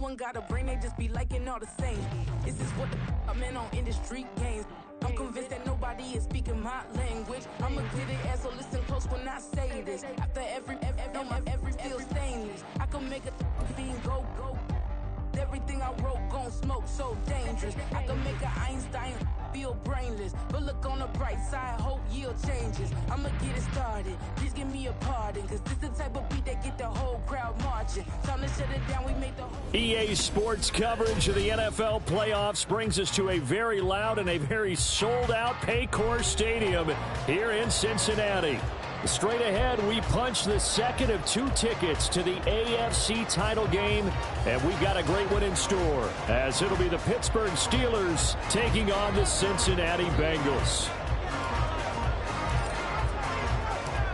one got a brain, they just be liking all the same. This is what the I'm in on industry games. I'm convinced that nobody is speaking my language. I'm a glittered ass, so listen close when I say this. After every feel stainless, I can make a fiend go. Everything I wrote gon' smoke, so dangerous. I can make an Einstein feel brainless. But look on the bright side, hope yield changes. I'ma get it started, please give me a pardon. Cause this the type of beat that get the whole crowd marching. Time to shut it down, we make the whole... EA Sports coverage of the NFL playoffs brings us to a very loud and a very sold-out Paycor Stadium here in Cincinnati. Straight ahead, we punch the second of 2 tickets to the AFC title game, and we've got a great one in store, as it'll be the Pittsburgh Steelers taking on the Cincinnati Bengals.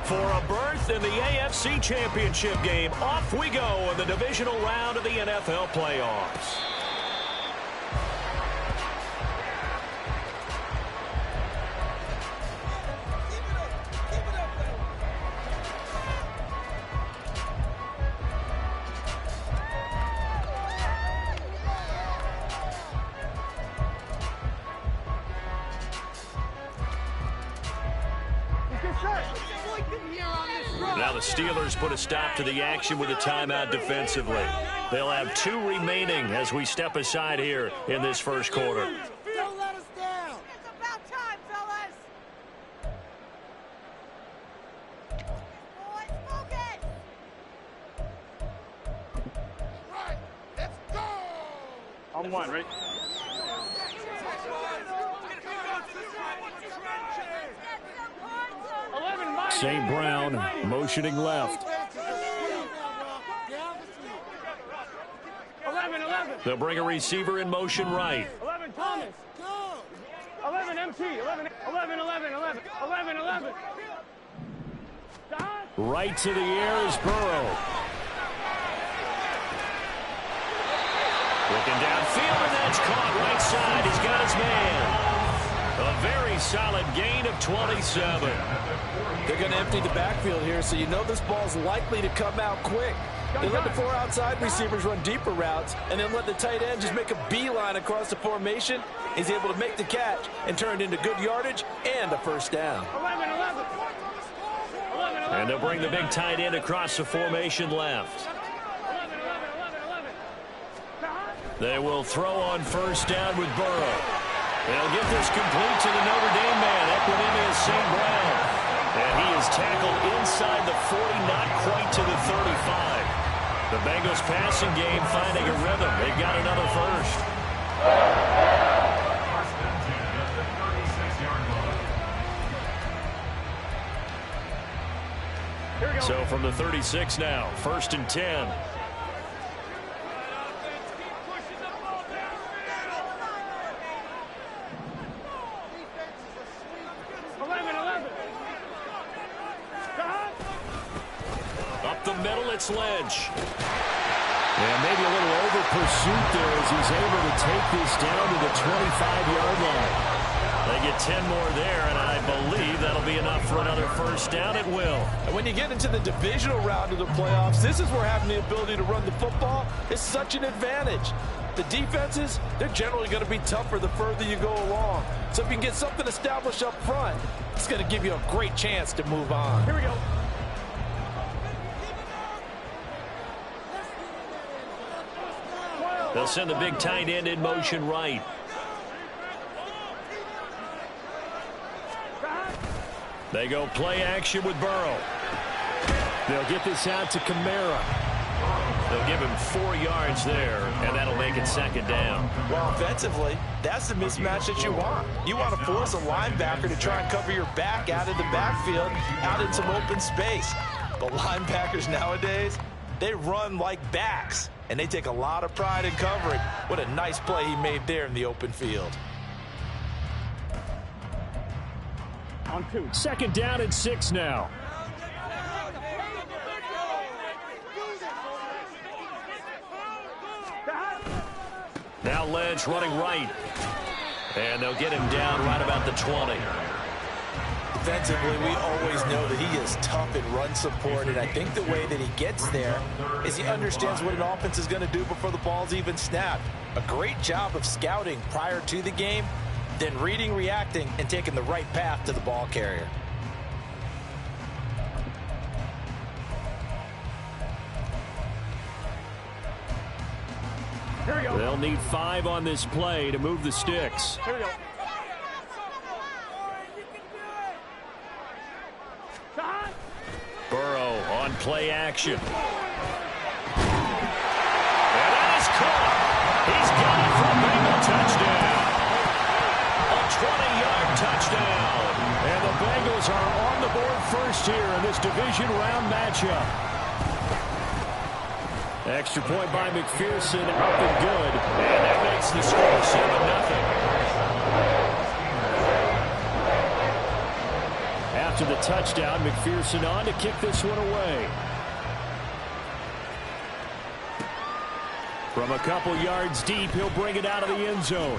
For a berth in the AFC Championship game, off we go in the divisional round of the NFL playoffs. Now the Steelers put a stop to the action with a timeout defensively. They'll have 2 remaining as we step aside here in this first quarter. Don't let us down. It's about time, fellas. Boys, focus. Right, let's go. On 1, right? St. Brown motioning left. 11. They'll bring a receiver in motion right. 11, Thomas. 11, MT. 11. Right to the air is Burrow. Looking downfield, and that's caught right side. He's got his man. A very solid gain of 27. They're going to empty the backfield here, so you know this ball's likely to come out quick. They let the 4 outside receivers run deeper routes, and then let the tight end just make a beeline across the formation. He's able to make the catch and turn it into good yardage and a first down. 11. And they'll bring the big tight end across the formation left. 11. They will throw on first down with Burrow. They'll get this complete to the Notre Dame man. Equanimous St. Brown. And he is tackled inside the 40, not quite to the 35. The Bengals passing game finding a rhythm. They've got another first. So from the 36 now, 1st and 10. It's Lynch. And maybe a little over pursuit there as he's able to take this down to the 25-yard line. They get 10 more there, and I believe that'll be enough for another first down. It will. And when you get into the divisional round of the playoffs, this is where having the ability to run the football is such an advantage. The defenses, they're generally going to be tougher the further you go along. So if you can get something established up front, it's going to give you a great chance to move on. Here we go. They'll send the big tight end in motion right. They go play action with Burrow. They'll get this out to Kamara. They'll give him 4 yards there, and that'll make it second down. Well, offensively, that's the mismatch that you want. You want to force a linebacker to try and cover your back out of the backfield, out in some open space. The linebackers nowadays, they run like backs, and they take a lot of pride in covering. What a nice play he made there in the open field. On 2. Second down and 6 now. Now Lynch running right. And they'll get him down right about the 20. defensively, we always know that he is tough in run support, and I think the way that he gets there is he understands what an offense is going to do before the ball's even snapped. A great job of scouting prior to the game, then reading, reacting, and taking the right path to the ball carrier. Here we go. They'll need 5 on this play to move the sticks. Here we go. Burrow on play action. And that is caught. He's got it for a Bengal touchdown. A 20-yard touchdown. And the Bengals are on the board first here in this division round matchup. Extra point by McPherson, up and good. And that makes the score 7-0. After the touchdown, McPherson on to kick this one away. From a couple yards deep, he'll bring it out of the end zone.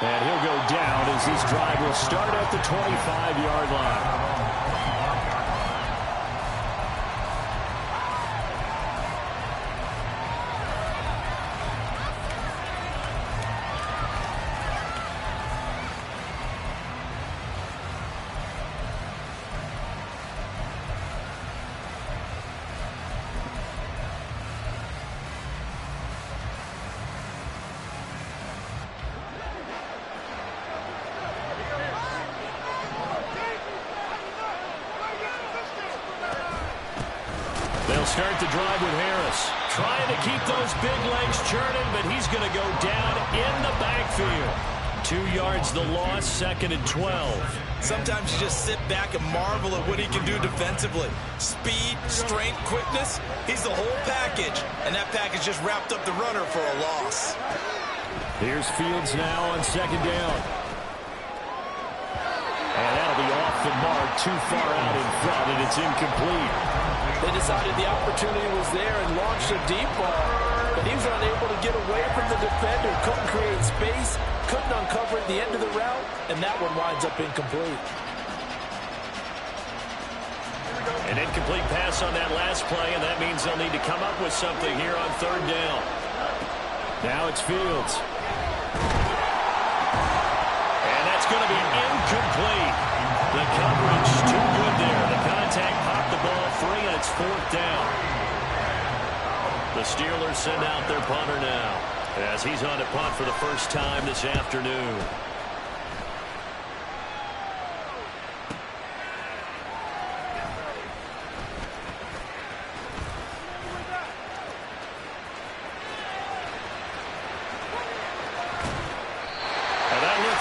And he'll go down as this drive will start at the 25-yard line. They'll start the drive with Harris. Trying to keep those big legs churning, but he's going to go down in the backfield. 2 yards the loss, 2nd and 12. Sometimes you just sit back and marvel at what he can do defensively. Speed, strength, quickness, he's the whole package. And that package just wrapped up the runner for a loss. Here's Fields now on 2nd down. And that'll be off the mark, too far out in front, and it's incomplete. They decided the opportunity was there and launched a deep ball, but he was unable to get away from the defender, couldn't create space, couldn't uncover at the end of the route, and that one winds up incomplete. An incomplete pass on that last play, and that means they'll need to come up with something here on 3rd down. Now it's Fields. And that's going to be incomplete. The coverage too good there. The contact popped the ball free, and it's 4th down. The Steelers send out their punter now as he's on to punt for the first time this afternoon.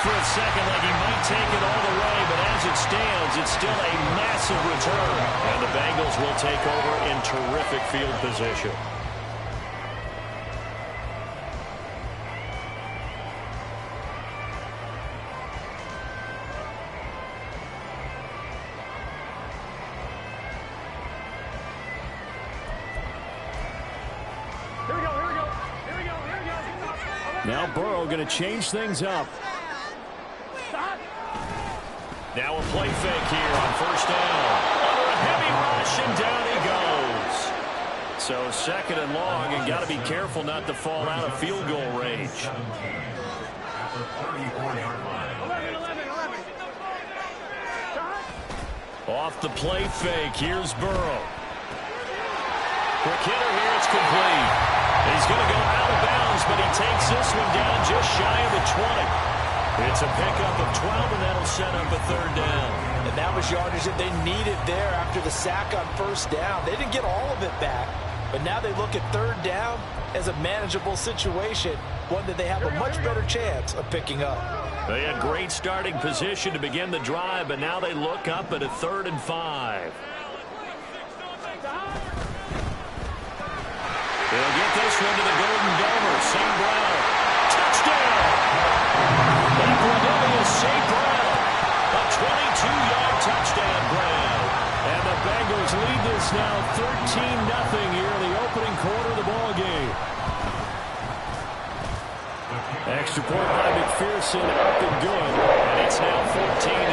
For a second like he might take it all the way, but as it stands, it's still a massive return. And the Bengals will take over in terrific field position. Now Burrow going to change things up. Now a play fake here on 1st down. Under a heavy rush, and down he goes. So 2nd and long, and got to be careful not to fall out of field goal range. Off the play fake, here's Burrow. Quick hitter here, it's complete. He's going to go out of bounds, but he takes this one down just shy of the 20. It's a pickup of 12, and that'll set up a 3rd down. And that was yardage that they needed there after the sack on 1st down. They didn't get all of it back, but now they look at 3rd down as a manageable situation, one that they have a much better chance of picking up. They had great starting position to begin the drive, but now they look up at a 3rd and 5. They'll get this one to the Golden Domer. St. Brown. Touchdown! St. Brown, a 22-yard touchdown grab. And the Bengals lead this now 13-0 here in the opening quarter of the ball game. Extra point by McPherson, up and good. And it's now 14-0.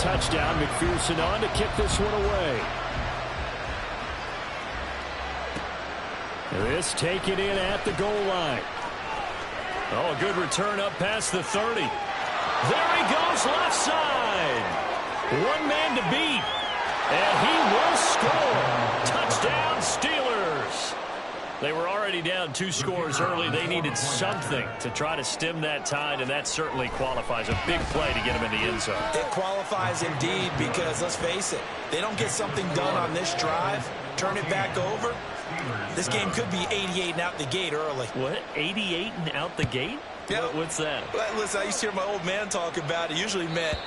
touchdown. McPherson on to kick this one away. This taken in at the goal line. Oh, a good return up past the 30. There he goes, left side. One man to beat. And he will score. Touchdown, Steelers. They were already down 2 scores early. They needed something to try to stem that tide, and that certainly qualifies. A big play to get them in the end zone. It qualifies indeed because, let's face it, they don't get something done on this drive, turn it back over, this game could be 88 and out the gate early. What? 88 and out the gate? Yeah. What's that? Well, listen, I used to hear my old man talk about it. Usually meant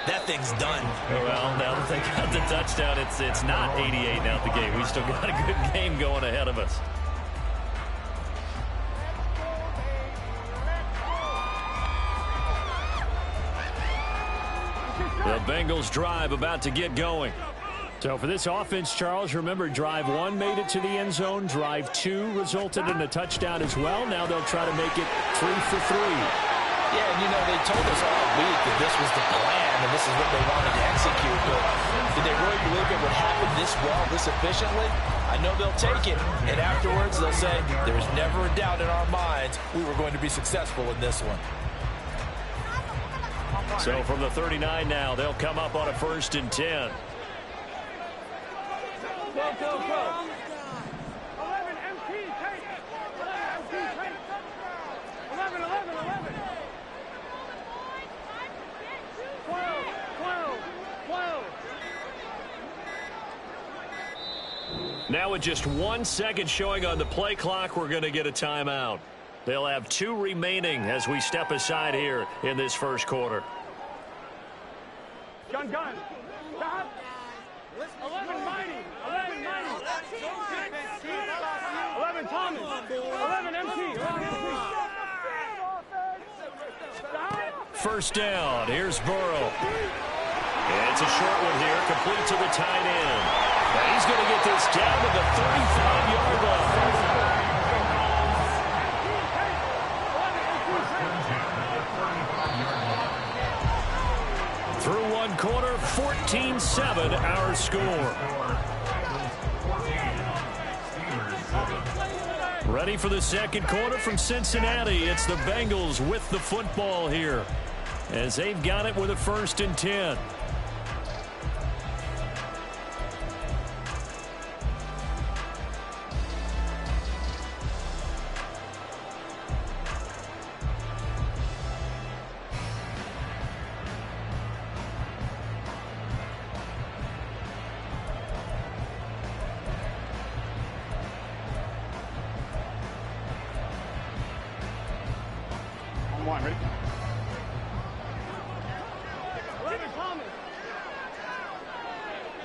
that thing's done. Well, now that they got the touchdown, it's not 88 and out the gate. We still got a good game going ahead of us. The Bengals drive about to get going. So for this offense, Charles, remember, drive 1 made it to the end zone. Drive 2 resulted in a touchdown as well. Now they'll try to make it 3 for 3. Yeah, and you know, they told us all week that this was the plan and this is what they wanted to execute. But did they really believe it would happen this well, this efficiently? I know they'll take it, and afterwards they'll say, there was never a doubt in our minds we were going to be successful in this one. So from the 39 now, they'll come up on a 1st and 10. Go, go, go. 11 MT, take. 11 MT, take. 11, 11, 11. 12, 12, 12. Now with just 1 second showing on the play clock, we're going to get a timeout. They'll have 2 remaining as we step aside here in this first quarter. Gun, gun. Stop. 11 mighty. 11 mighty. 11 Thomas. 11 MT. 11 MT. First down. Here's Burrow. And it's a short one here, complete to the tight end. And he's going to get this down to the 35-yard line. Through 1 quarter, 14-7 our score. Ready for the second quarter from Cincinnati. It's the Bengals with the football here as they've got it with a 1st and 10. One, ready? 11 Thomas.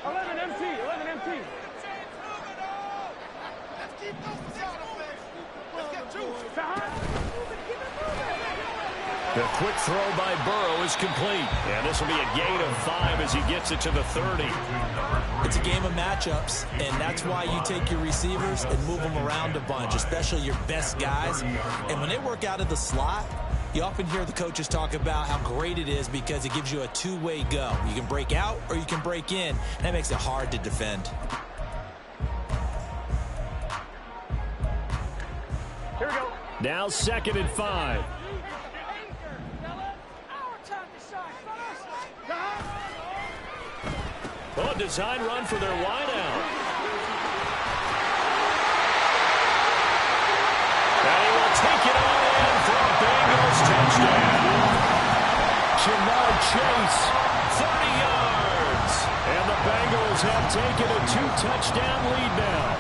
11 MT. 11 MT. Let's keep those sound effects. Let's get to it. The quick throw by Burrow is complete. And this will be a gain of 5 as he gets it to the 30. It's a game of matchups, and that's why you take your receivers and move them around a bunch, especially your best guys. And when they work out of the slot, you often hear the coaches talk about how great it is because it gives you a 2-way go. You can break out or you can break in. That makes it hard to defend. Here we go. Now 2nd and 5. Oh, design run for their wideout. And he will take it on in for a Bengals touchdown. Jamar Chase, 30 yards. And the Bengals have taken a 2-touchdown lead now.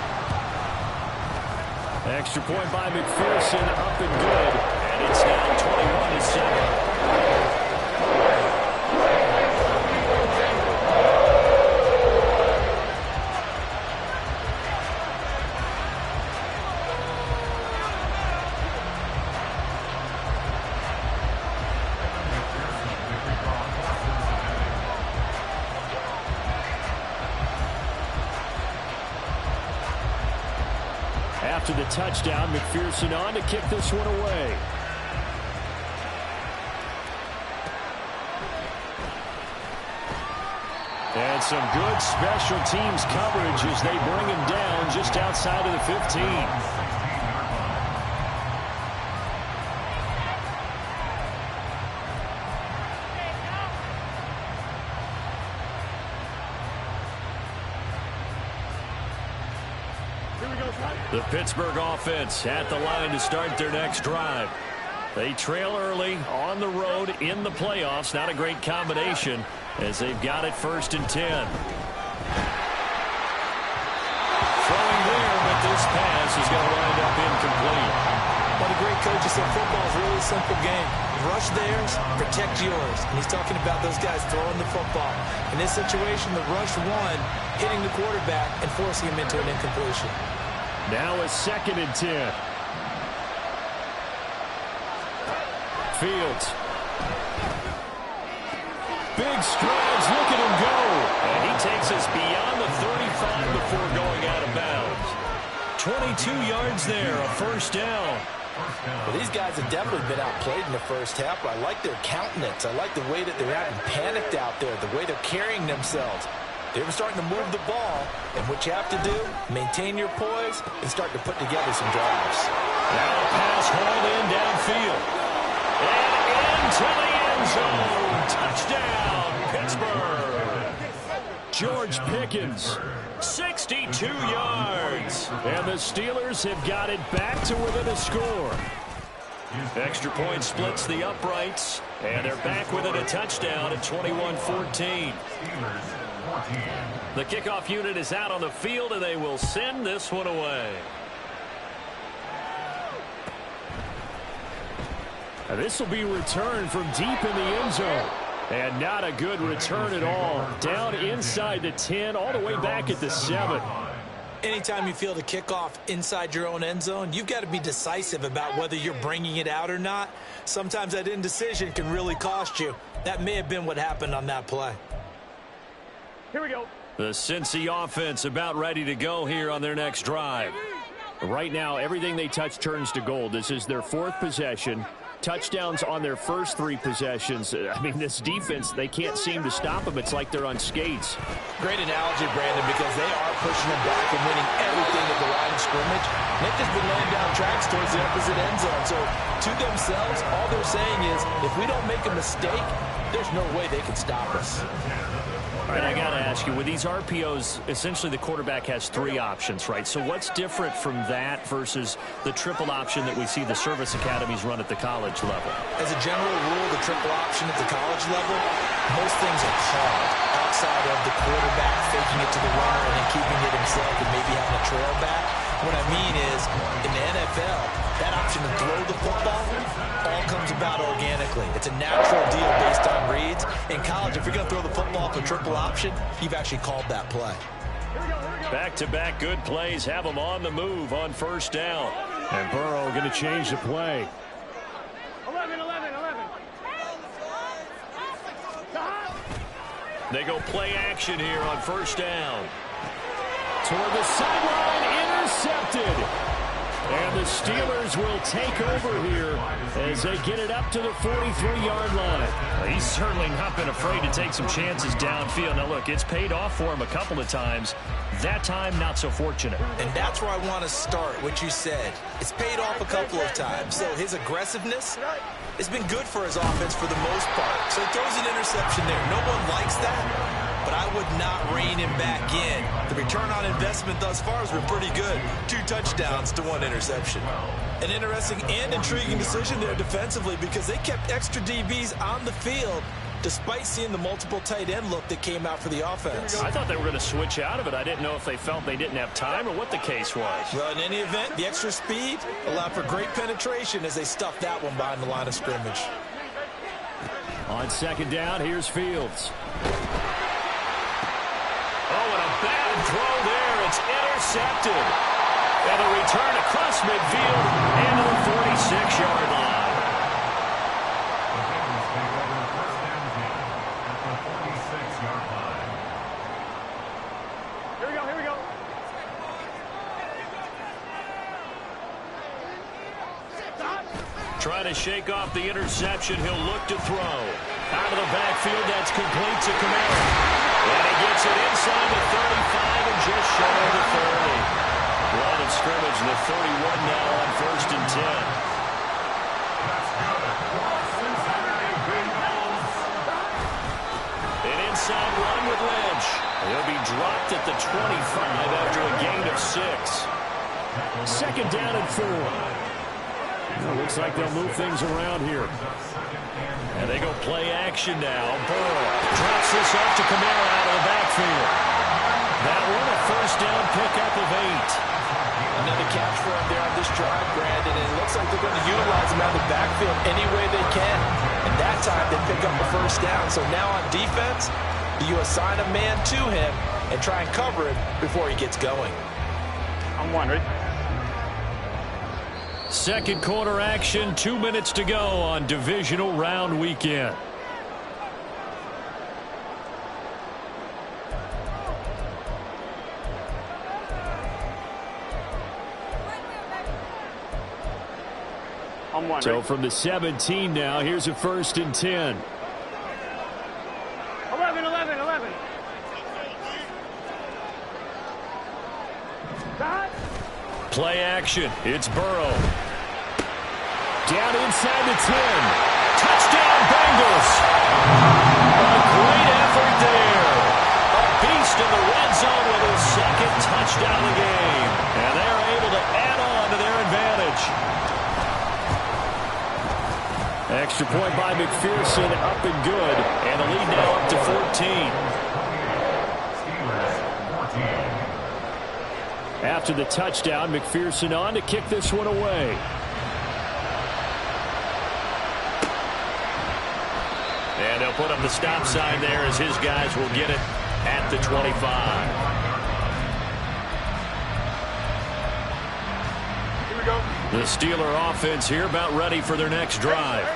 Extra point by McPherson, up and good. And it's now 21-7. After the touchdown, McPherson on to kick this one away. And some good special teams coverage as they bring him down just outside of the 15. The Pittsburgh offense at the line to start their next drive. They trail early on the road in the playoffs. Not a great combination as they've got it 1st and 10. Throwing there, but this pass is going to wind up incomplete. Well, the great coach said football is really a simple game. Rush theirs, protect yours. And he's talking about those guys throwing the football. In this situation, the rush one, hitting the quarterback and forcing him into an incompletion. Now a 2nd and 10. Fields. Big strides. Look at him go. And he takes us beyond the 35 before going out of bounds. 22 yards there, a 1st down. Well, these guys have definitely been outplayed in the first half, but I like their countenance. I like the way that they're acting panicked out there, the way they're carrying themselves. They were starting to move the ball, and what you have to do, maintain your poise and start to put together some drives. Now a pass hauled in downfield. And into the end zone. Touchdown, Pittsburgh. George Pickens, 62 yards. And the Steelers have got it back to within a score. Extra point splits the uprights, and they're back within a touchdown at 21-14. The kickoff unit is out on the field, and they will send this one away. This will be returned from deep in the end zone. And not a good return at all. Down inside the 10, all the way back at the 7. Anytime you feel the kickoff inside your own end zone, you've got to be decisive about whether you're bringing it out or not. Sometimes that indecision can really cost you. That may have been what happened on that play. Here we go. The Cincy offense about ready to go here on their next drive. Right now, everything they touch turns to gold. This is their 4th possession. Touchdowns on their first 3 possessions. I mean, this defense, they can't seem to stop them. It's like they're on skates. Great analogy, Brandon, because they are pushing them back and winning everything at the line of scrimmage. They've just been laying down tracks towards the opposite end zone. So, to themselves, all they're saying is, if we don't make a mistake, there's no way they can stop us. All right, I got to ask you, with these RPOs, essentially the quarterback has 3 options, right? So what's different from that versus the triple option that we see the service academies run at the college level? As a general rule, the triple option at the college level, most things are called outside of the quarterback faking it to the runner and then keeping it himself and maybe having a trail back. What I mean is, in the NFL, that option to throw the football all comes about organically. It's a natural deal based on reads. In college, if you're going to throw the football for triple option, you've actually called that play. Back-to-back good plays have them on the move on 1st down. And Burrow going to change the play. 11. They go play action here on 1st down. Toward the sideline, intercepted. And the Steelers will take over here as they get it up to the 43-yard line. Well, he's certainly not been afraid to take some chances downfield. Now, look, it's paid off for him a couple of times. That time, not so fortunate. And that's where I want to start, what you said. It's paid off a couple of times. So his aggressiveness has been good for his offense for the most part. So he throws an interception there. No one likes that. But I would not rein him back in. The return on investment thus far has been pretty good. 2 touchdowns to 1 interception. An interesting and intriguing decision there defensively because they kept extra DBs on the field despite seeing the multiple tight end look that came out for the offense. I thought they were going to switch out of it. I didn't know if they felt they didn't have time or what the case was. Well, in any event, the extra speed allowed for great penetration as they stuffed that one behind the line of scrimmage. On 2nd down, here's Fields. Oh, and a bad throw there. It's intercepted. And a return across midfield and to the 46-yard line. Here we go. Trying to shake off the interception. He'll look to throw. Out of the backfield, that's complete to Kamara. And he gets it inside the 35 and just shy of the 30. Line of scrimmage, the 31 now on 1st and 10. An inside run with Lynch. He'll be dropped at the 25 after a gain of 6. 2nd down and 4. Well, looks like they'll move things around here. And they go play action now. Burrow drops this off to Kamara out of the backfield. That one a 1st down pickup of 8. Another catch for him there on this drive, Brandon, and it looks like they're going to utilize him out of the backfield any way they can. And that time they pick up a 1st down. So now on defense, you assign a man to him and try and cover him before he gets going. I'm wondering. 2nd quarter action, 2 minutes to go on divisional round weekend. I'm wondering. So from the 17 now, here's a 1st and 10. 11. Cut. Play action. It's Burrow. Down inside the 10. Touchdown, Bengals. A great effort there. A beast in the red zone with his 2nd touchdown of the game. And they're able to add on to their advantage. Extra point by McPherson, up and good. And the lead now up to 14. After the touchdown, McPherson on to kick this one away. And they'll put up the stop sign there as his guys will get it at the 25. Here we go. The Steeler offense here about ready for their next drive.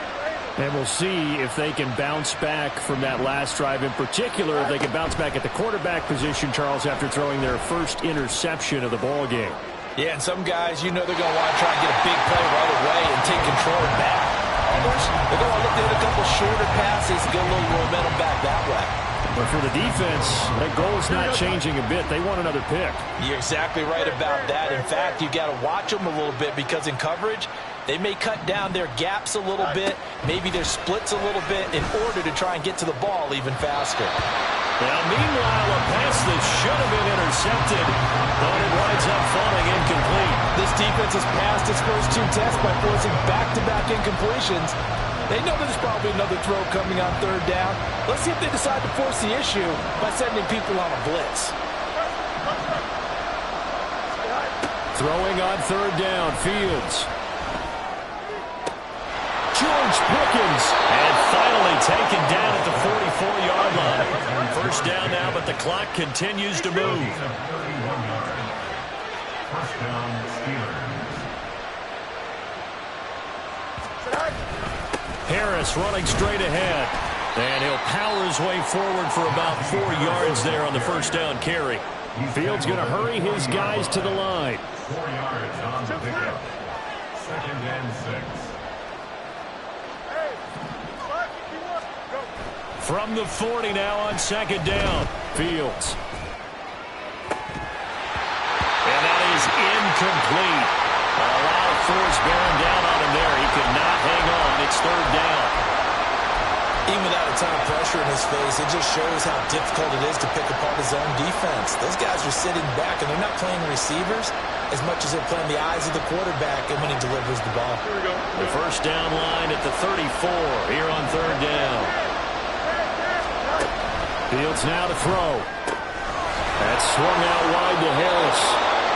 And we'll see if they can bounce back from that last drive. In particular, if they can bounce back at the quarterback position, Charles, after throwing their first interception of the ball game. Yeah, and some guys, you know they're going to want to try and get a big play right away and take control back. Others, they're going to look to hit a couple shorter passes and get a little momentum back that way. But for the defense, that goal's not changing a bit. They want another pick. You're exactly right about that. In fact, you got to watch them a little bit because in coverage, they may cut down their gaps a little bit, maybe their splits a little bit in order to try and get to the ball even faster. Now, meanwhile, a pass that should have been intercepted, but it winds up falling incomplete. This defense has passed its first 2 tests by forcing back-to-back incompletions. They know there's probably another throw coming on 3rd down. Let's see if they decide to force the issue by sending people on a blitz. Throwing on 3rd down, Fields. George Pickens. And finally taken down at the 44-yard line. 1st down now, but the clock continues to move. Harris running straight ahead. And he'll power his way forward for about 4 yards there on the 1st down carry. Fields going to hurry his guys to the line. 4 yards on the pickup. 2nd and 6. From the 40 now on 2nd down. Fields. And that is incomplete. A lot of force bearing down on him there. He could not hang on. It's 3rd down. Even without a ton of pressure in his face, it just shows how difficult it is to pick apart his own defense. Those guys are sitting back, and they're not playing receivers as much as they're playing the eyes of the quarterback and when he delivers the ball. The 1st down line at the 34 here on 3rd down. Fields now to throw. That's swung out wide to Harris.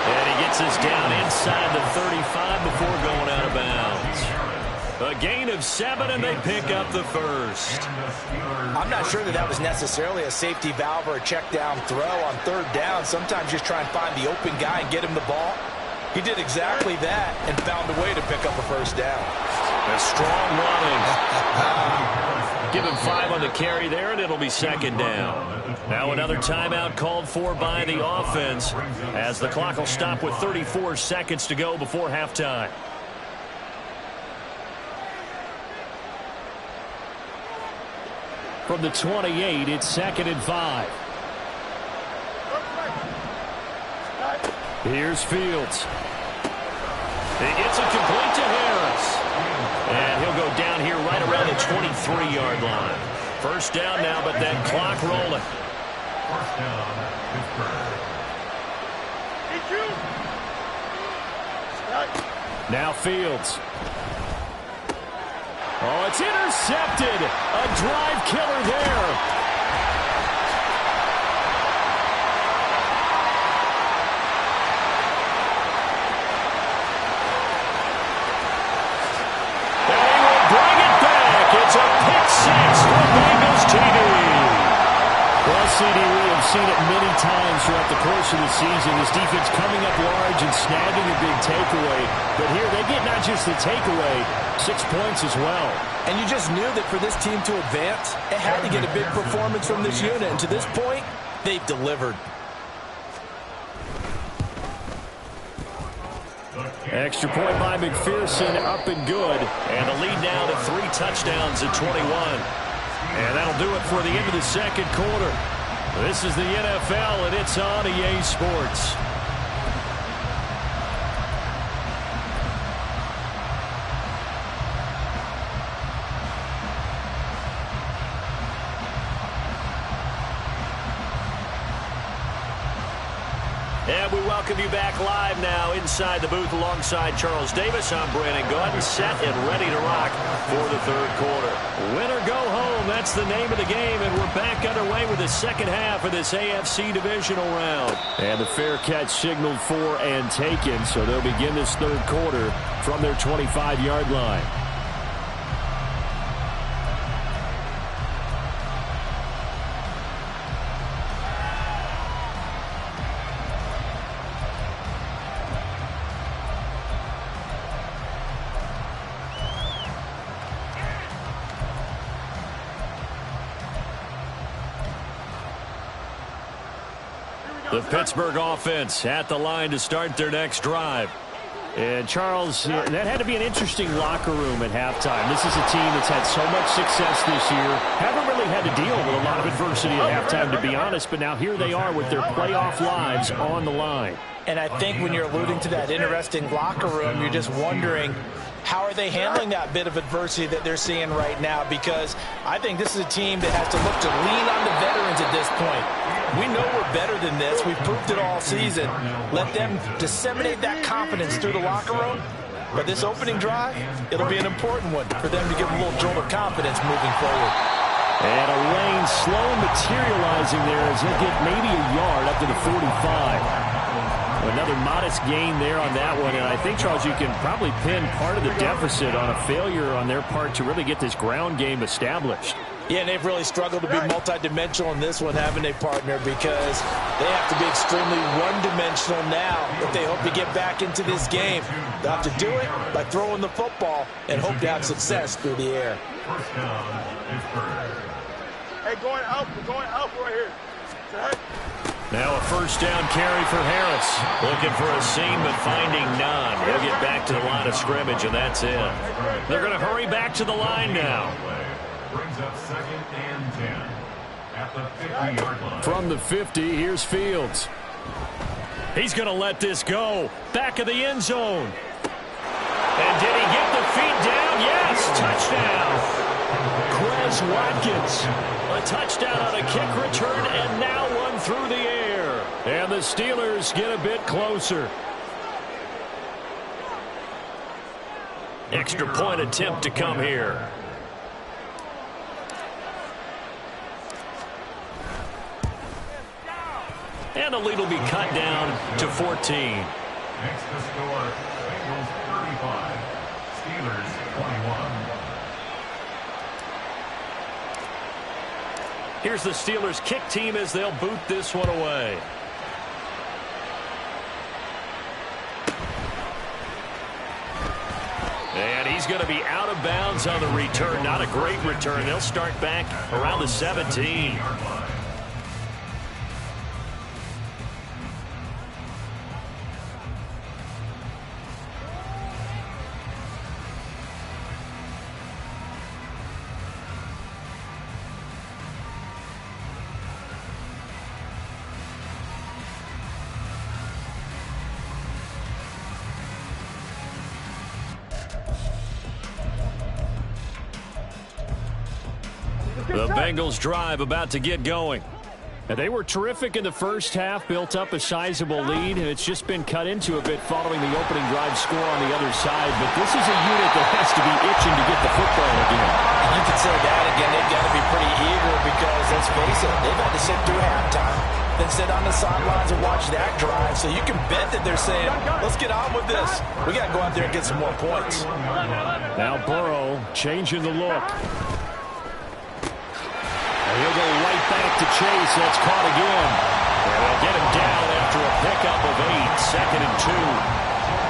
And he gets us down inside the 35 before going out of bounds. A gain of 7, and they pick up the 1st. I'm not sure that was necessarily a safety valve or a check down throw on 3rd down. Sometimes just try and find the open guy and get him the ball. He did exactly that and found a way to pick up a 1st down. A strong running. Give him 5 on the carry there, and it'll be 2nd down. Now another timeout called for by the offense as the clock will stop with 34 seconds to go before halftime. From the 28, it's 2nd and 5. Here's Fields. It gets it complete to Harris. And he'll go down here right around the 23-yard line. First down now, but that clock rolling. First down, Pittsburgh. Now Fields. Oh, it's intercepted. A drive killer there. It's a pick six for Bengals TD. Well, CD, we have seen it many times throughout the course of the season. This defense coming up large and snagging a big takeaway. But here they get not just the takeaway, 6 points as well. And you just knew that for this team to advance, it had to get a big performance from this unit. And to this point, they've delivered. Extra point by McPherson, up and good. And the lead now to 3 touchdowns at 21. And that'll do it for the end of the second quarter. This is the NFL, and it's on EA Sports. And we welcome you back live now inside the booth alongside Charles Davis. I'm Brandon Gaudin, set and ready to rock for the third quarter. Win or go home, that's the name of the game, and we're back underway with the second half of this AFC divisional round. And the fair catch signaled for and taken, so they'll begin this third quarter from their 25-yard line. The Pittsburgh offense at the line to start their next drive. And, Charles, that had to be an interesting locker room at halftime. This is a team that's had so much success this year. Haven't really had to deal with a lot of adversity at halftime, to be honest. But now here they are with their playoff lives on the line. And I think when you're alluding to that interesting locker room, you're just wondering, how are they handling that bit of adversity that they're seeing right now? Because I think this is a team that has to look to lean on the veterans at this point. We know we're better than this. We've proved it all season. Let them disseminate that confidence through the locker room. But this opening drive, it'll be an important one for them to give a little jolt of confidence moving forward. And a rain slow materializing there as they get maybe a yard up to the 45. Another modest gain there on that one, and I think, Charles, you can probably pin part of the deficit on a failure on their part to really get this ground game established. Yeah, and they've really struggled to be multidimensional in this one, haven't they, partner? Because they have to be extremely one-dimensional now if they hope to get back into this game. They'll have to do it by throwing the football and hope to have success through the air. First down, Pittsburgh. Hey, going up right here. Set. Now a first down carry for Harris. Looking for a seam, but finding none. He'll get back to the line of scrimmage, and that's it. They're going to hurry back to the line now. Brings up 2nd and 10 at the 50-yard line. From the 50, here's Fields. He's going to let this go. Back of the end zone. And did he get the feet down? Yes, touchdown. Quez Watkins. A touchdown on a kick return, and now one through the air. And the Steelers get a bit closer. Extra point attempt to come here. And the lead will be cut down to 14. Next to score, Bengals 35, Steelers 21. Here's the Steelers kick team as they'll boot this one away. And he's going to be out of bounds on the return. Not a great return. They'll start back around the 17. The Bengals drive about to get going. And they were terrific in the first half, built up a sizable lead, and it's just been cut into a bit following the opening drive score on the other side. But this is a unit that has to be itching to get the football again. You can say that again. They've got to be pretty eager because, let's face it, they've had to sit through halftime, then sit on the sidelines and watch that drive. So you can bet that they're saying, let's get on with this. We got to go out there and get some more points. Now Burrow changing the look. He'll go right back to Chase. That's caught again. And they'll get him down after a pickup of 8. 2nd and 2.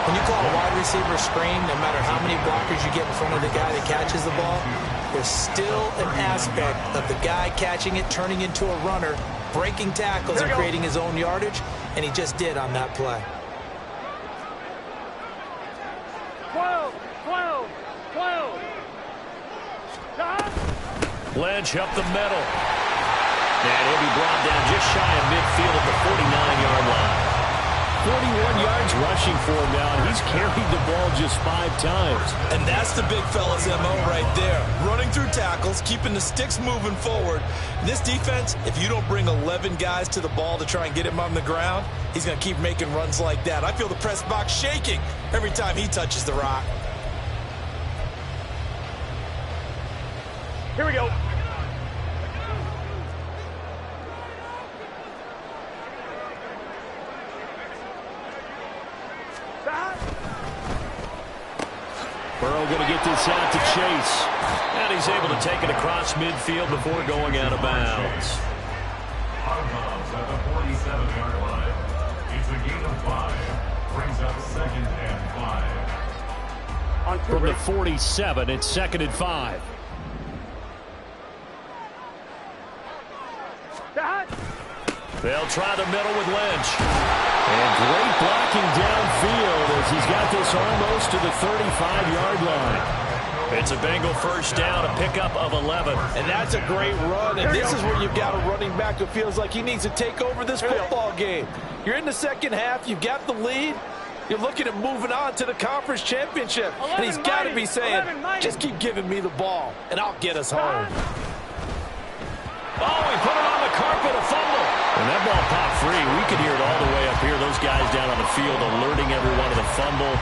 When you call a wide receiver screen, no matter how many blockers you get in front of the guy that catches the ball, there's still an aspect of the guy catching it, turning into a runner, breaking tackles, and creating his own yardage, and he just did on that play. 12, 12, 12. Lynch up the middle. And he'll be brought down just shy of midfield at the 49-yard line. 41 yards rushing for him now, and he's carried the ball just 5 times. And that's the big fella's MO right there. Running through tackles, keeping the sticks moving forward. This defense, if you don't bring 11 guys to the ball to try and get him on the ground, he's going to keep making runs like that. I feel the press box shaking every time he touches the rock. Here we go. Burrow going to get this out to Chase. And he's able to take it across midfield before going out of bounds. Out of bounds at the 47-yard line. It's a gain of 5. Brings up 2nd and 5. From the 47, it's 2nd and 5. They'll try the middle with Lynch. And great blocking downfield as he's got this almost to the 35-yard line. It's a Bengal first down, a pickup of 11. And that's a great run, and this is where you've got a running back who feels like he needs to take over this football game. You're in the second half, you've got the lead, you're looking at moving on to the conference championship, and he's got to be saying, just keep giving me the ball, and I'll get us home. Oh, he put it on the carpet, a fumble. And that ball popped free. We could hear it all the way up here. Those guys down on the field alerting everyone of the fumble.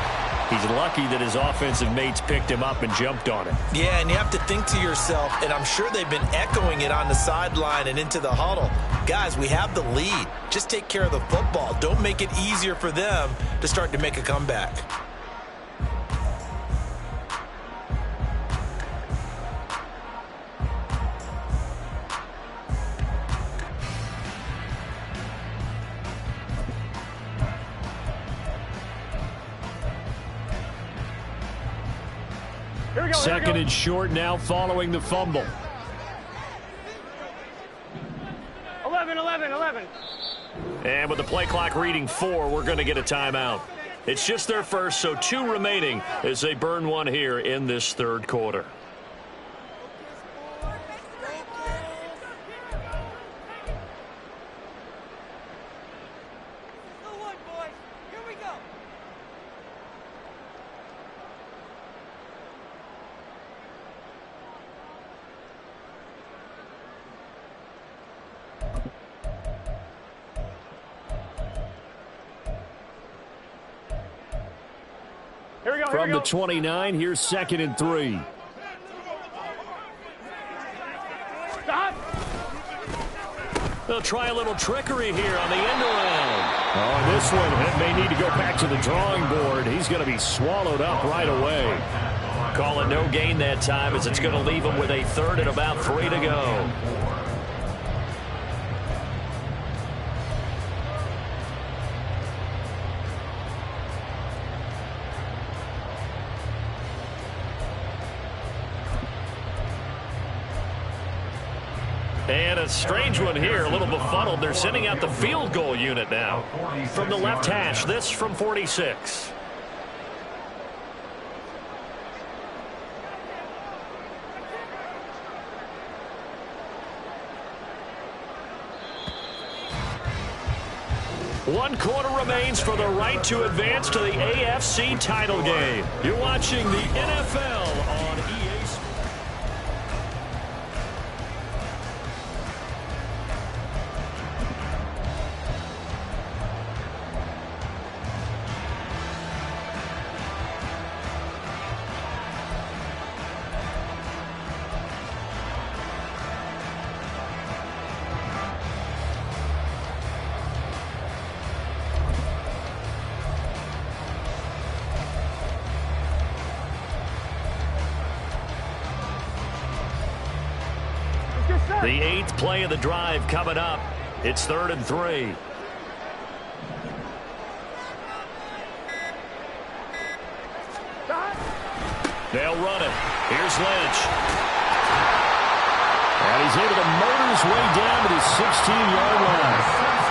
He's lucky that his offensive mates picked him up and jumped on it. Yeah, and you have to think to yourself, and I'm sure they've been echoing it on the sideline and into the huddle. Guys, we have the lead. Just take care of the football. Don't make it easier for them to start to make a comeback. Second and short now following the fumble. 11, 11, 11. And with the play clock reading 4, we're going to get a timeout. It's just their first, so 2 remaining as they burn one here in this third quarter. From the 29, here's 2nd and 3. Stop. They'll try a little trickery here on the end around. Oh, this one may need to go back to the drawing board. He's going to be swallowed up right away. Call it no gain that time as it's going to leave him with a 3rd and about 3 to go. And a strange one here, a little befuddled. They're sending out the field goal unit now. From the left hash, this from 46. One quarter remains for the right to advance to the AFC title game. You're watching the NFL on EA Sports. The 8th play of the drive coming up. It's 3rd and 3. They'll run it. Here's Lynch. And he's able to motor his way down to the 16-yard line.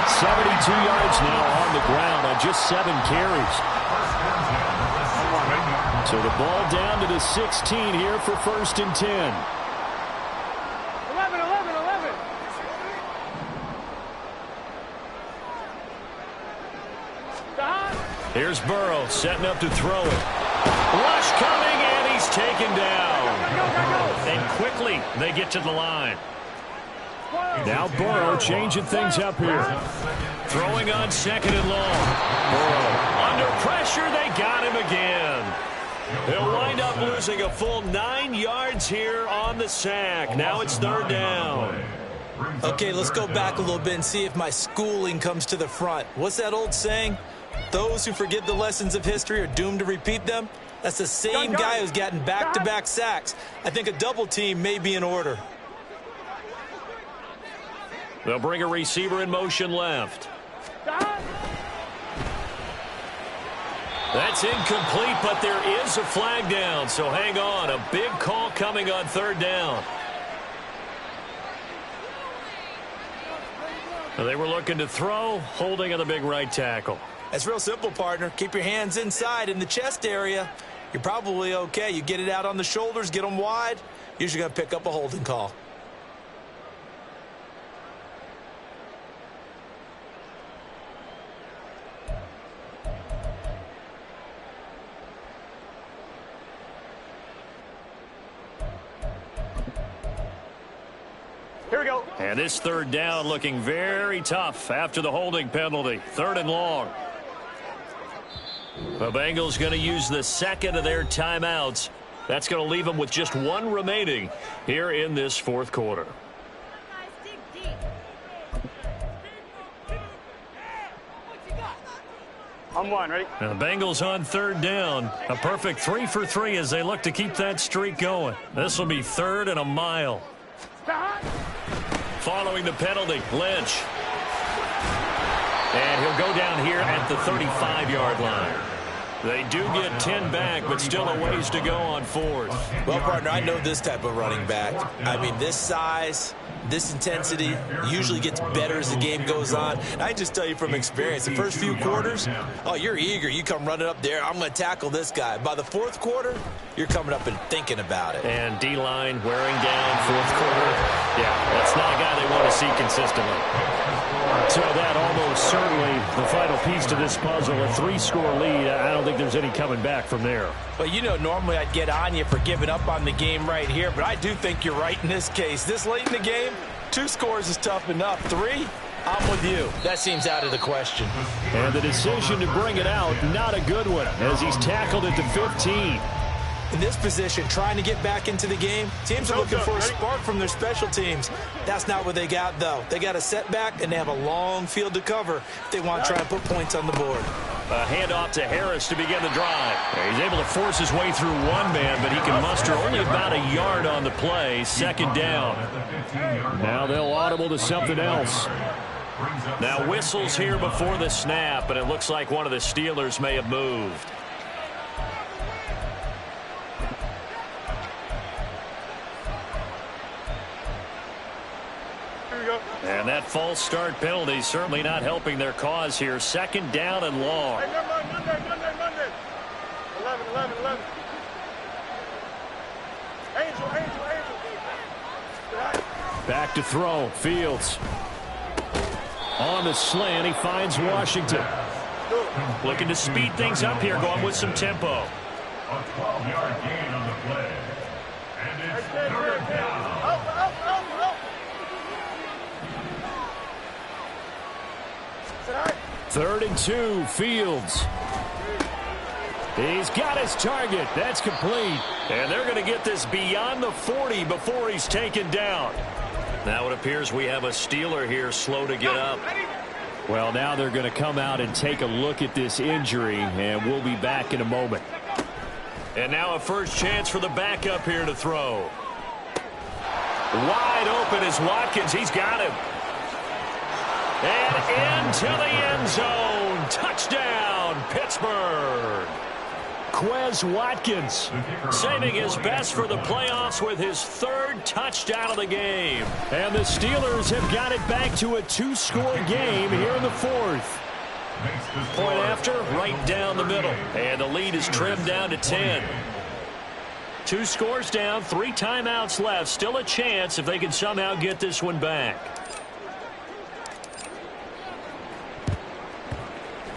72 yards now on the ground on just 7 carries. So the ball down to the 16 here for 1st and 10. 11, 11, 11. Here's Burrow setting up to throw it. Rush coming, and he's taken down. And quickly they get to the line. Now Burrow changing things up here. Throwing on 2nd and long. Burrow under pressure. They got him again. He'll wind up losing a full 9 yards here on the sack. Now it's 3rd down. Okay, let's go back a little bit and see if my schooling comes to the front. What's that old saying? Those who forget the lessons of history are doomed to repeat them. That's the same guy who's gotten back-to-back sacks. I think a double team may be in order. They'll bring a receiver in motion left. That's incomplete, but there is a flag down, so hang on. A big call coming on 3rd down. They were looking to throw, holding on the big right tackle. That's real simple, partner. Keep your hands inside in the chest area. You're probably okay. You get it out on the shoulders, get them wide. Usually going to pick up a holding call. Here we go. And this 3rd down looking very tough after the holding penalty. 3rd and long. The Bengals going to use the 2nd of their timeouts. That's going to leave them with just 1 remaining here in this 4th quarter. I'm 1, ready? Now the Bengals on 3rd down. A perfect 3 for 3 as they look to keep that streak going. This will be 3rd and a mile. Following the penalty, Lynch. And he'll go down here at the 35-yard line. They do get 10 back, but still a ways to go on 4th. Well, partner, I know this type of running back. I mean, this size, this intensity usually gets better as the game goes on. And I just tell you from experience, the first few quarters, oh, you're eager. You come running up there, I'm going to tackle this guy. By the 4th quarter, you're coming up and thinking about it. And D-line wearing down 4th quarter. Yeah, that's not a guy they want to see consistently. So that almost certainly the final piece to this puzzle, a 3-score lead. I don't think there's any coming back from there. Well, you know, normally I'd get on you for giving up on the game right here, but I do think you're right in this case. This late in the game, 2 scores is tough enough. 3, I'm with you. That seems out of the question. And the decision to bring it out, not a good one, as he's tackled at the 15. In this position, trying to get back into the game, teams are looking for a spark from their special teams. That's not what they got, though. They got a setback, and they have a long field to cover if they want to try and put points on the board. A handoff to Harris to begin the drive. He's able to force his way through 1 man, but he can muster only about a yard on the play. 2nd down. Now they'll audible to something else. Now whistles here before the snap, and it looks like one of the Steelers may have moved. And that false start penalty certainly not helping their cause here. 2nd down and long. Hey, Monday. 11. Angel. Back to throw. Fields. On the slant, he finds Washington. Looking to speed things up here, going with some tempo. A 12-yard gain on the play. And it's 3rd down. 3rd and 2, Fields. He's got his target. That's complete. And they're going to get this beyond the 40 before he's taken down. Now it appears we have a Steeler here slow to get up. Well, now they're going to come out and take a look at this injury, and we'll be back in a moment. And now a first chance for the backup here to throw. Wide open is Watkins. He's got him. And into the end zone. Touchdown, Pittsburgh. Quez Watkins saving his best for the playoffs with his 3rd touchdown of the game. And the Steelers have got it back to a 2-score game here in the 4th. Point after, right down the middle. And the lead is trimmed down to 10. 2 scores down, 3 timeouts left. Still a chance if they can somehow get this one back.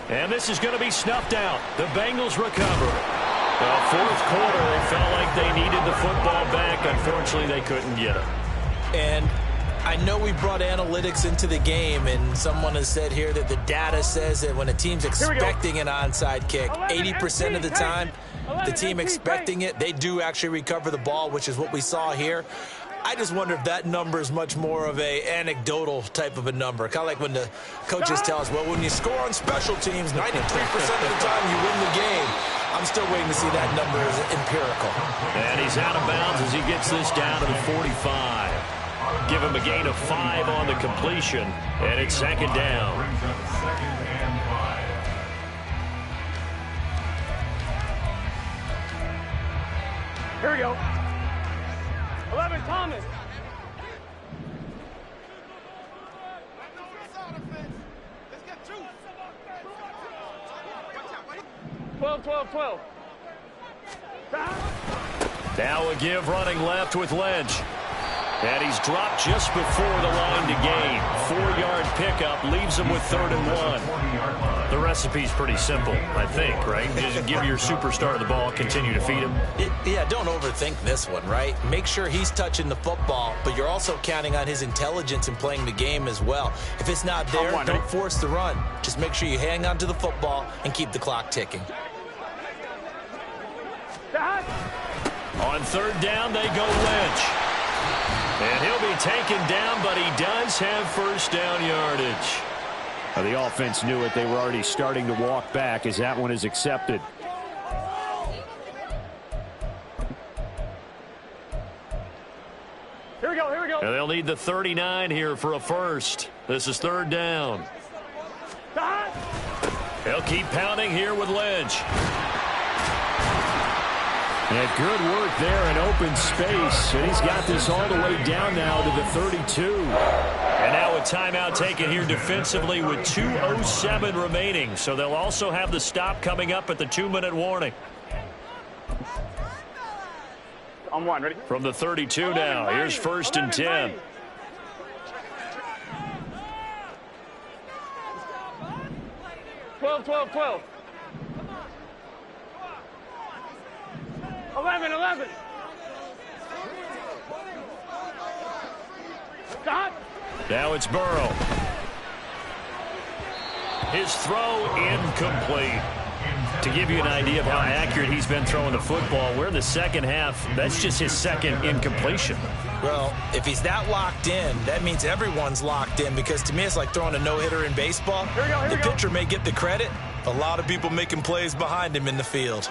And this is going to be snuffed out. The Bengals recover. The 4th quarter, they felt like they needed the football back. Unfortunately, they couldn't get it. And I know we brought analytics into the game, and someone has said here that the data says that when a team's expecting an onside kick, 80% of the time, the team expecting it, they do actually recover the ball, which is what we saw here. I just wonder if that number is much more of a anecdotal type of a number. Kind of like when the coaches tell us, well, when you score on special teams, 93% of the time you win the game. I'm still waiting to see that number as empirical. And he's out of bounds as he gets this down to the 45. Give him a gain of 5 on the completion, and it's 2nd down. Here we go. 11, Thomas. 12. Now a give running left with Lynch. And he's dropped just before the line to gain. 4-yard pickup leaves him with 3rd and 1. The recipe's pretty simple, I think, right? Just give your superstar the ball, continue to feed him. Yeah, don't overthink this one, right? Make sure he's touching the football, but you're also counting on his intelligence in playing the game as well. If it's not there, don't force the run. Just make sure you hang on to the football and keep the clock ticking. On 3rd down, they go Lynch. And he'll be taken down, but he does have 1st down yardage. The offense knew it. They were already starting to walk back as that one is accepted. Here we go. And they'll need the 39 here for a 1st. This is 3rd down. They'll keep pounding here with Lynch. And good work there in open space. And he's got this all the way down now to the 32. And now a timeout taken here defensively with 2:07 remaining. So they'll also have the stop coming up at the 2-minute warning. On 1, ready? From the 32 now. Here's 1st and 10. Twelve. 11. Stop. Now it's Burrow. His throw incomplete. To give you an idea of how accurate he's been throwing the football, we're in the 2nd half. That's just his 2nd incompletion. Well, if he's that locked in, that means everyone's locked in, because to me it's like throwing a no-hitter in baseball. The pitcher may get the credit. A lot of people making plays behind him in the field.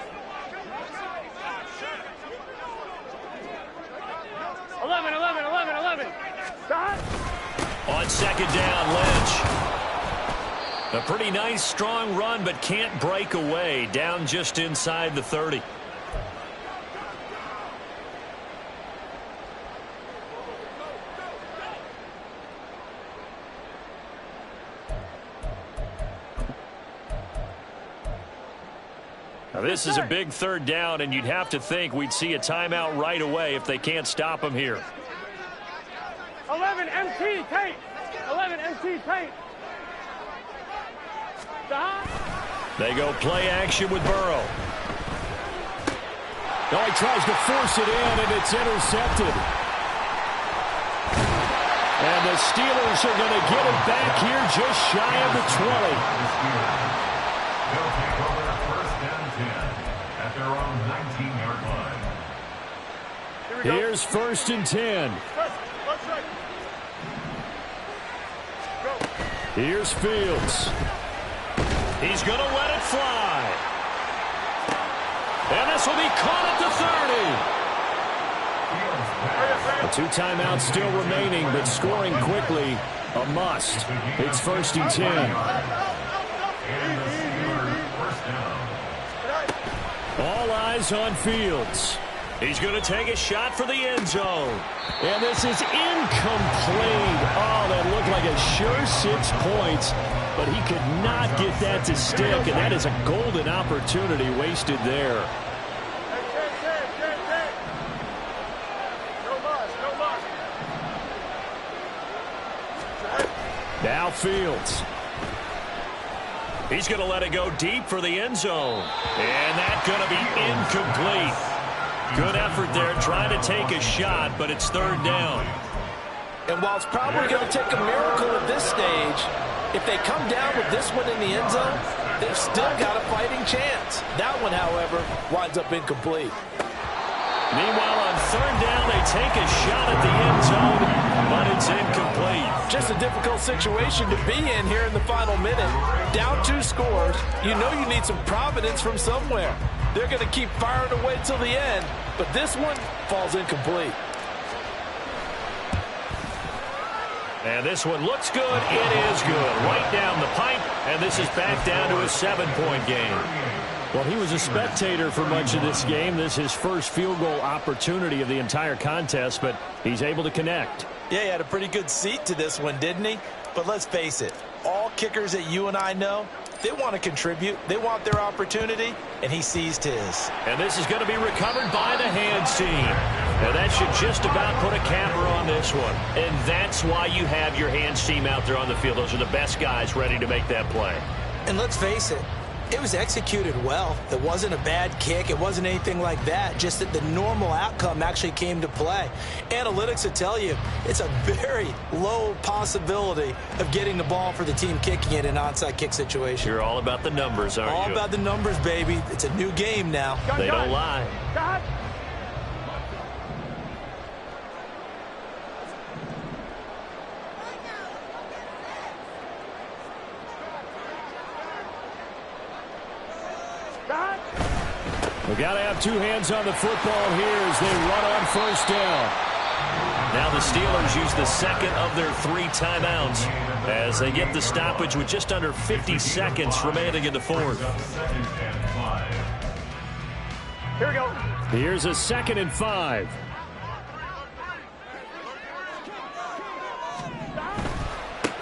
11. Stop. On 2nd down, Lynch. A pretty nice, strong run, but can't break away. Down just inside the 30. Now this is a big 3rd down, and you'd have to think we'd see a timeout right away if they can't stop him here. 11 MT tape. 11 MT tape. Stop. They go play action with Burrow. Oh, he tries to force it in, and it's intercepted. And the Steelers are going to get it back here just shy of the 20. They'll take over 1st and 10 at their own 19-yard line. Here's 1st and 10. Here's Fields. He's going to let it fly. And this will be caught at the 30. The 2 timeouts still remaining, but scoring quickly, a must. It's 1st and 10. All eyes on Fields. He's going to take a shot for the end zone. And this is incomplete. Oh, that looked like a sure 6 points, but he could not get that to stick, and that is a golden opportunity wasted there. Now Fields. He's going to let it go deep for the end zone. And that's going to be incomplete. Good effort there trying to take a shot, but it's 3rd down. And while it's probably going to take a miracle at this stage, if they come down with this one in the end zone, they've still got a fighting chance. That one, however, winds up incomplete. Meanwhile, on 3rd down, they take a shot at the end zone, but it's incomplete. Just a difficult situation to be in here in the final minute. Down 2 scores. You know you need some providence from somewhere. They're going to keep firing away till the end, but this one falls incomplete. And this one looks good. It is good. Right down the pipe, and this is back down to a 7-point game. Well, he was a spectator for much of this game. This is his first field goal opportunity of the entire contest, but he's able to connect. Yeah, he had a pretty good seat to this one, didn't he? But let's face it, all kickers that you and I know, they want to contribute. They want their opportunity, and he seized his. And this is going to be recovered by the hands team. And that should just about put a capper on this one. And that's why you have your hands team out there on the field. Those are the best guys ready to make that play. And let's face it, it was executed well. It wasn't a bad kick. It wasn't anything like that. Just that the normal outcome actually came to play. Analytics will tell you it's a very low possibility of getting the ball for the team kicking it in an onside kick situation. You're all about the numbers, aren't you? All about the numbers, baby. It's a new game now. They don't lie. We've got to have 2 hands on the football here as they run on 1st down. Now the Steelers use the 2nd of their 3 timeouts as they get the stoppage with just under 50 seconds remaining in the 4th. Here we go. Here's a 2nd and 5.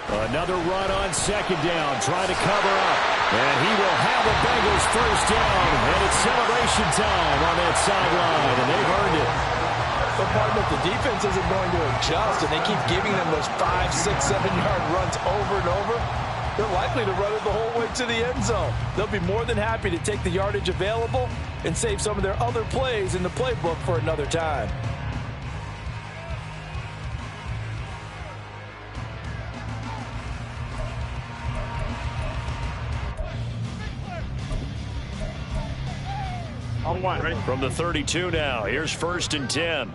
Another run on 2nd down, trying to cover up. And he will have the Bengals 1st down. And it's celebration time on that sideline, and they've earned it. But part of the defense isn't going to adjust, and they keep giving them those 5, 6, 7-yard runs over and over. They're likely to run it the whole way to the end zone. They'll be more than happy to take the yardage available and save some of their other plays in the playbook for another time. On 1, ready? From the 32 now, here's 1st and 10.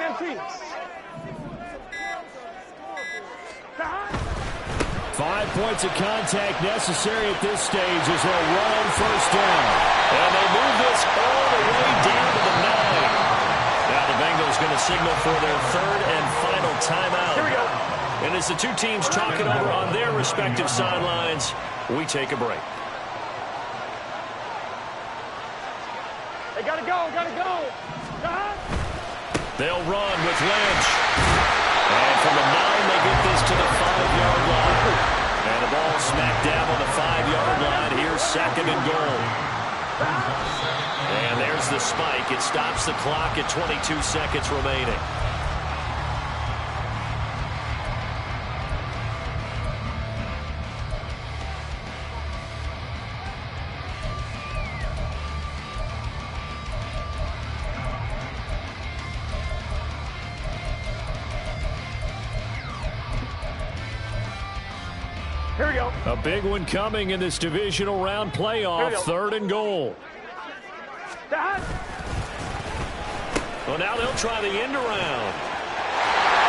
MT. 5 points of contact necessary at this stage as they'll run on 1st down. And they move this all the way down to the 9. Now the Bengals going to signal for their 3rd and final timeout. Here we go. And as the 2 teams talk it over on their respective sidelines, we take a break. They gotta go. They'll run with Lynch. And from the 9, they get this to the 5-yard line. And the ball smacked down on the 5-yard line. Here's 2nd and goal. And there's the spike. It stops the clock at 22 seconds remaining. Here we go. A big one coming in this divisional round playoff. 3rd and goal. Well, now they'll try the end around.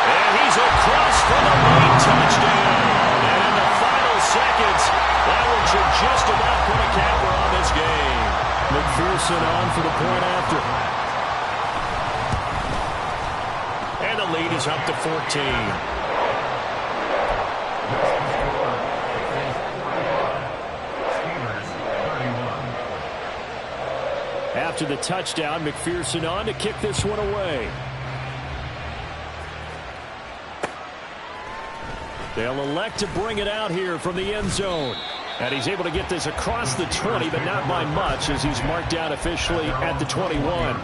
And And he's across for the late touchdown. And in the final seconds, that one should just about put a capper on this game. McPherson on for the point after. And the lead is up to 14. After the touchdown, McPherson on to kick this one away. They'll elect to bring it out here from the end zone. And he's able to get this across the 20, but not by much, as he's marked out officially at the 21.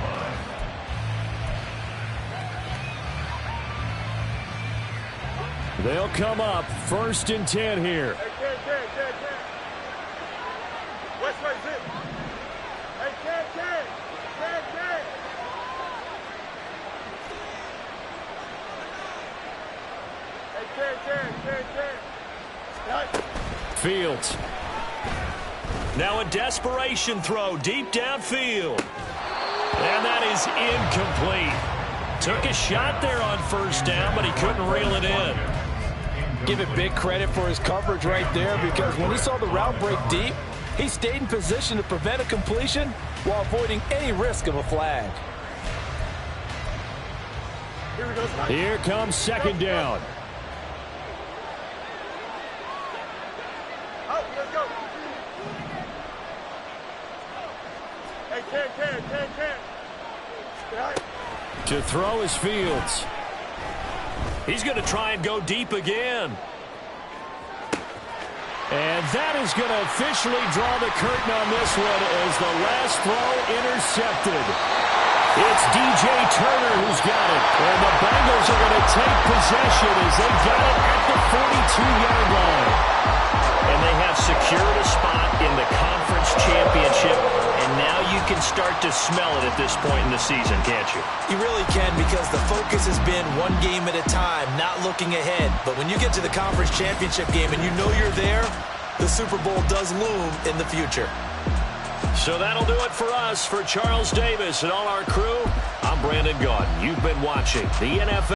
They'll come up 1st and 10 here. Fields. Now a desperation throw deep downfield. And that is incomplete. Took a shot there on 1st down, but he couldn't reel it in. Give it big credit for his coverage right there, because when he saw the route break deep, he stayed in position to prevent a completion while avoiding any risk of a flag. Here comes 2nd down. To throw is Fields. He's going to try and go deep again. And that is going to officially draw the curtain on this one as the last throw intercepted. It's DJ Turner who's got it. And the Bengals are going to take possession as they got it at the 42-yard line. And they have secured a spot in the conference championship. And now you can start to smell it at this point in the season, can't you? You really can, because the focus has been one game at a time, not looking ahead. But when you get to the conference championship game and you know you're there, the Super Bowl does loom in the future. So that'll do it for us. For Charles Davis and all our crew, I'm Brandon Gaudin. You've been watching the NFL.